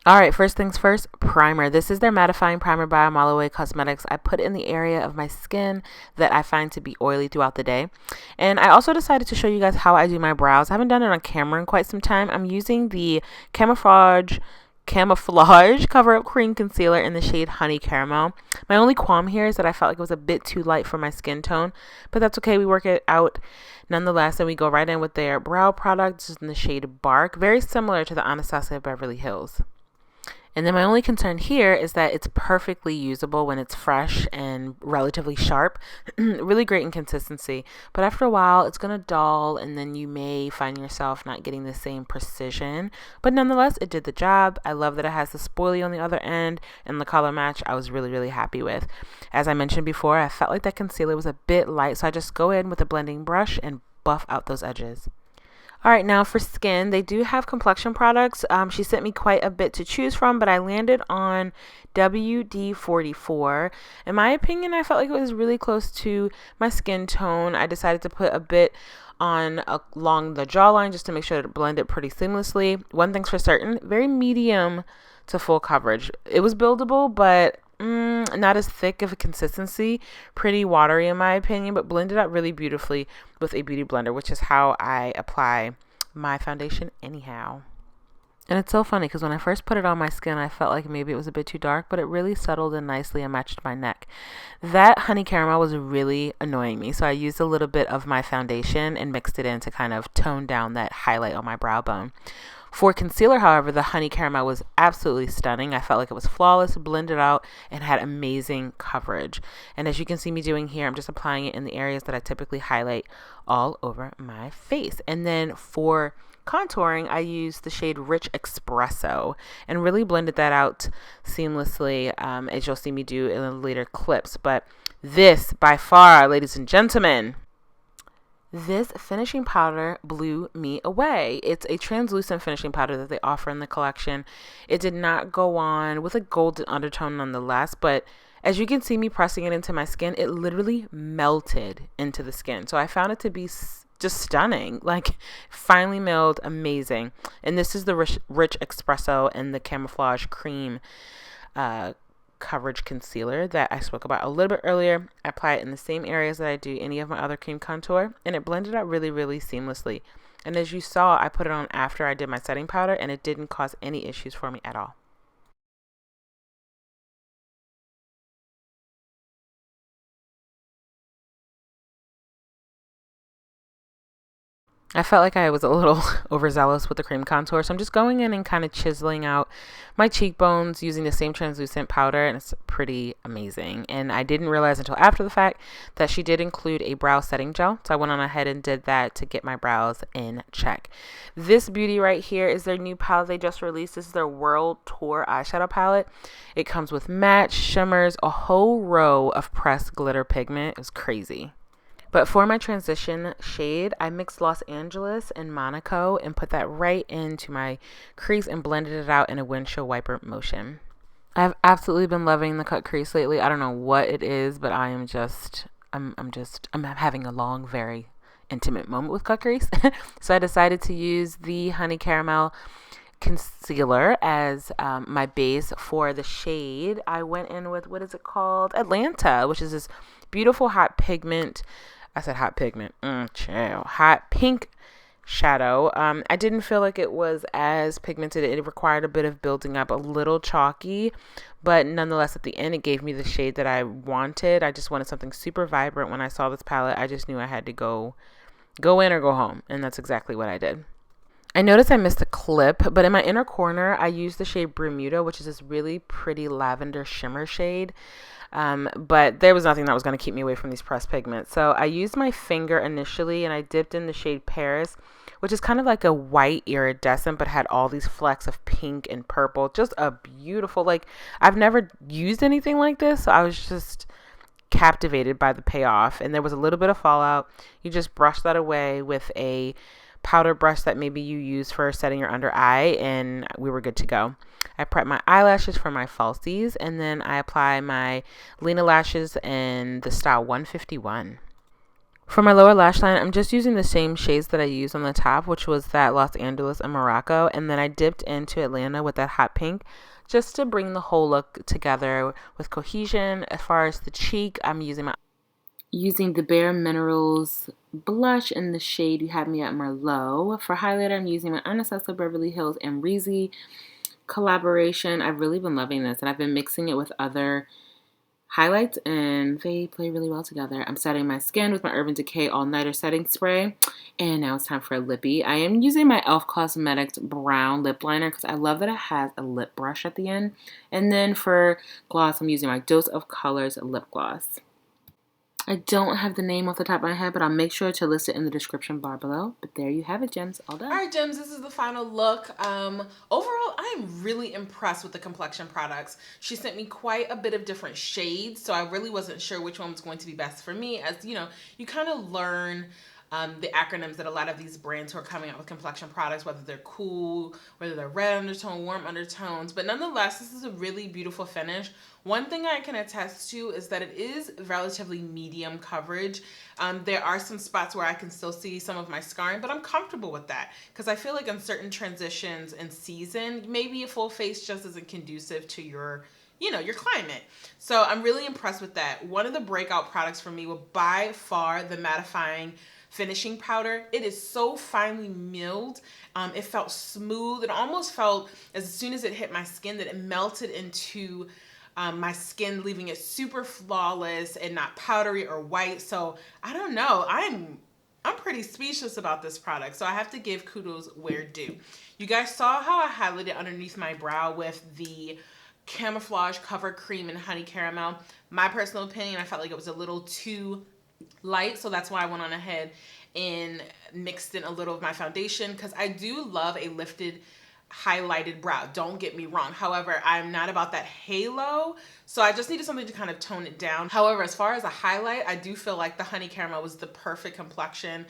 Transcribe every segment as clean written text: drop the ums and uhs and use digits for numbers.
Alright, first things first, primer. This is their mattifying primer by Omolewa Cosmetics. I put it in the area of my skin that I find to be oily throughout the day. And I also decided to show you guys how I do my brows. I haven't done it on camera in quite some time. I'm using the camouflage cover up cream concealer in the shade Honey Caramel. My only qualm here is that I felt like it was a bit too light for my skin tone, but that's okay. We work it out nonetheless, and we go right in with their brow product in the shade Bark, very similar to the Anastasia Beverly Hills. And then my only concern here is that it's perfectly usable when it's fresh and relatively sharp. Really great in consistency. But after a while, it's going to dull, and then you may find yourself not getting the same precision. But nonetheless, it did the job. I love that it has the spoilie on the other end, and the color match I was really, really happy with. As I mentioned before, I felt like that concealer was a bit light, so I just go in with a blending brush and buff out those edges. Alright, now for skin, they do have complexion products. She sent me quite a bit to choose from, but I landed on WD-44. In my opinion, I felt like it was really close to my skin tone. I decided to put a bit on along the jawline just to make sure that it blended pretty seamlessly. One thing's for certain, very medium to full coverage. It was buildable, but not as thick of a consistency, pretty watery in my opinion, but blended out really beautifully with a beauty blender, which is how I apply my foundation anyhow. And it's so funny because when I first put it on my skin, I felt like maybe it was a bit too dark, but it really settled in nicely and matched my neck. That Honey Caramel was really annoying me, so I used a little bit of my foundation and mixed it in to kind of tone down that highlight on my brow bone. For concealer, however, the Honey Caramel was absolutely stunning. I felt like it was flawless, blended out, and had amazing coverage. And as you can see me doing here, I'm just applying it in the areas that I typically highlight all over my face. And then for contouring, I used the shade Rich Espresso and really blended that out seamlessly, as you'll see me do in the later clips. But this, by far, ladies and gentlemen, this finishing powder blew me away. It's a translucent finishing powder that they offer in the collection. It did not go on with a golden undertone nonetheless, but as you can see me pressing it into my skin, it literally melted into the skin. So I found it to be just stunning, like finely milled, amazing. And this is the Rich Espresso and the Camouflage Cream coverage concealer that I spoke about a little bit earlier. I apply it in the same areas that I do any of my other cream contour, and it blended out really, really seamlessly. And as you saw, I put it on after I did my setting powder, and it didn't cause any issues for me at all. I felt like I was a little overzealous with the cream contour, so I'm just going in and kind of chiseling out my cheekbones using the same translucent powder, and it's pretty amazing. And I didn't realize until after the fact that she did include a brow setting gel, so I went on ahead and did that to get my brows in check. This beauty right here is their new palette they just released. This is their World Tour eyeshadow palette. It comes with matte, shimmers, a whole row of pressed glitter pigment. It was crazy. But for my transition shade, I mixed Los Angeles and Monaco and put that right into my crease and blended it out in a windshield wiper motion. I've absolutely been loving the cut crease lately. I don't know what it is, but I'm having a long, very intimate moment with cut crease. So I decided to use the Honey Caramel concealer as my base for the shade. I went in with, what is it called? Atlanta, which is this beautiful hot pigment. I said hot pigment. Hot pink shadow. I didn't feel like it was as pigmented. It required a bit of building up, a little chalky, but nonetheless at the end it gave me the shade that I wanted. I just wanted something super vibrant. When I saw this palette, I just knew I had to go in or go home, and that's exactly what I did. I noticed I missed a clip, but in my inner corner, I used the shade Bermuda, which is this really pretty lavender shimmer shade. But there was nothing that was going to keep me away from these pressed pigments. So I used my finger initially, and I dipped in the shade Paris, which is kind of like a white iridescent, but had all these flecks of pink and purple. Just a beautiful, like, I've never used anything like this, so I was just captivated by the payoff. And there was a little bit of fallout. You just brush that away with a powder brush that maybe you use for setting your under eye, and we were good to go. I prep my eyelashes for my falsies, and then I apply my Lena lashes in the style 151. For my lower lash line, I'm just using the same shades that I used on the top, which was that Los Angeles and Morocco. And then I dipped into Atlanta with that hot pink just to bring the whole look together with cohesion. As far as the cheek, I'm using the Bare Minerals blush in the shade You Have Me at Merlot. For highlighter, I'm using my Anastasia Beverly Hills and Reezy collaboration. I've really been loving this, and I've been mixing it with other highlights, and they play really well together. I'm setting my skin with my Urban Decay All Nighter Setting Spray, and now it's time for a lippy. I am using my e.l.f. Cosmetics brown lip liner because I love that it has a lip brush at the end. And then for gloss, I'm using my Dose of Colors lip gloss. I don't have the name off the top of my head, but I'll make sure to list it in the description bar below. But there you have it, gems. All done. All right, gems, this is the final look. Overall, I am really impressed with the complexion products. She sent me quite a bit of different shades, so I really wasn't sure which one was going to be best for me. As you know, you kind of learn the acronyms that a lot of these brands who are coming out with complexion products, whether they're cool, whether they're red undertone, warm undertones. But nonetheless, this is a really beautiful finish. One thing I can attest to is that it is relatively medium coverage. There are some spots where I can still see some of my scarring, but I'm comfortable with that because I feel like in certain transitions in season, maybe a full face just isn't conducive to your climate. So I'm really impressed with that. One of the breakout products for me was by far the mattifying finishing powder. It is so finely milled. It felt smooth. It almost felt as soon as it hit my skin that it melted into my skin, leaving it super flawless and not powdery or white. So I don't know. I'm pretty speechless about this product. So I have to give kudos where due. You guys saw how I highlighted underneath my brow with the Camouflage Cover Cream and Honey Caramel. My personal opinion, I felt like it was a little too light, so that's why I went on ahead and mixed in a little of my foundation because I do love a lifted highlighted brow, don't get me wrong. However, I'm not about that halo, so I just needed something to kind of tone it down. However, as far as a highlight, I do feel like the Honey Caramel was the perfect complexion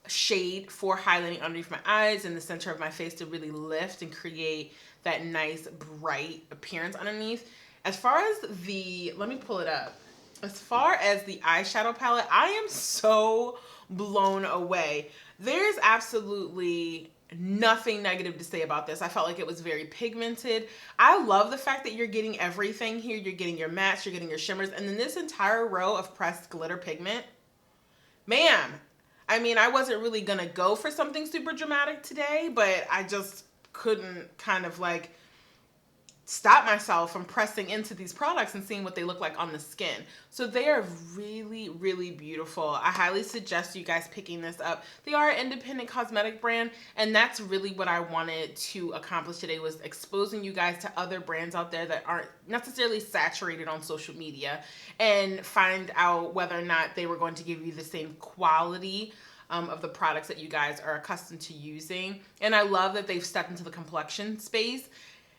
shade for highlighting underneath my eyes and the center of my face to really lift and create that nice bright appearance underneath. As far as let me pull it up. As far as the eyeshadow palette, I am so blown away. There's absolutely nothing negative to say about this. I felt like it was very pigmented. I love the fact that you're getting everything here. You're getting your mattes, you're getting your shimmers, and then this entire row of pressed glitter pigment. Ma'am, I mean, I wasn't really gonna go for something super dramatic today, but I just couldn't kind of like stop myself from pressing into these products and seeing what they look like on the skin. So they are really, really beautiful. I highly suggest you guys picking this up. They are an independent cosmetic brand, and that's really what I wanted to accomplish today, was exposing you guys to other brands out there that aren't necessarily saturated on social media, and find out whether or not they were going to give you the same quality of the products that you guys are accustomed to using. And I love that they've stepped into the complexion space,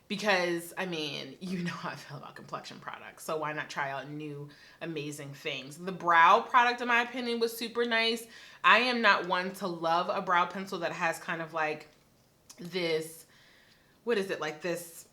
because, I mean, you know how I feel about complexion products, so why not try out new, amazing things? The brow product, in my opinion, was super nice. I am not one to love a brow pencil that has kind of like this, what is it, like this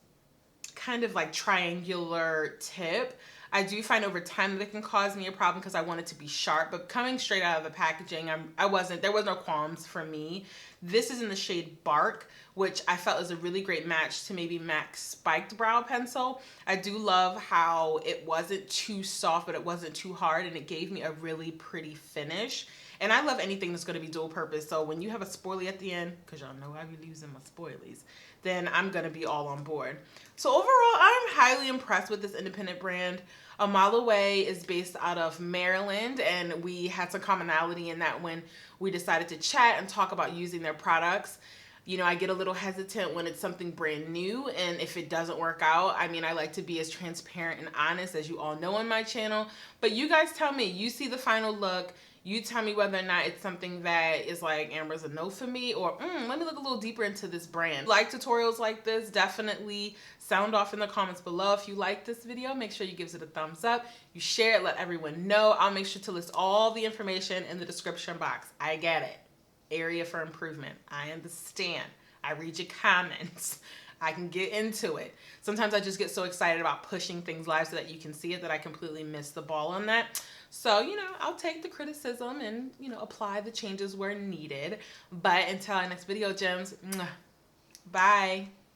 kind of like triangular tip. I do find over time that it can cause me a problem because I want it to be sharp, but coming straight out of the packaging, there was no qualms for me. This is in the shade Bark, which I felt is a really great match to maybe MAC's spiked brow pencil. I do love how it wasn't too soft, but it wasn't too hard, and it gave me a really pretty finish. And I love anything that's going to be dual purpose. So when you have a spoilie at the end, because y'all know I be using my spoilies, then I'm going to be all on board. So overall, I'm highly impressed with this independent brand. A Mile Away is based out of Maryland, and we had some commonality in that when we decided to chat and talk about using their products. You know, I get a little hesitant when it's something brand new, and if it doesn't work out, I mean, I like to be as transparent and honest, as you all know on my channel. But you guys tell me, you see the final look, you tell me whether or not it's something that is like, Amber's a no for me, or let me look a little deeper into this brand. Like tutorials like this, definitely sound off in the comments below. If you like this video, make sure you give it a thumbs up. You share it, let everyone know. I'll make sure to list all the information in the description box. I get it. Area for improvement. I understand. I read your comments. I can get into it. Sometimes I just get so excited about pushing things live so that you can see it that I completely miss the ball on that. So, you know, I'll take the criticism and, you know, apply the changes where needed. But until our next video, gems, bye.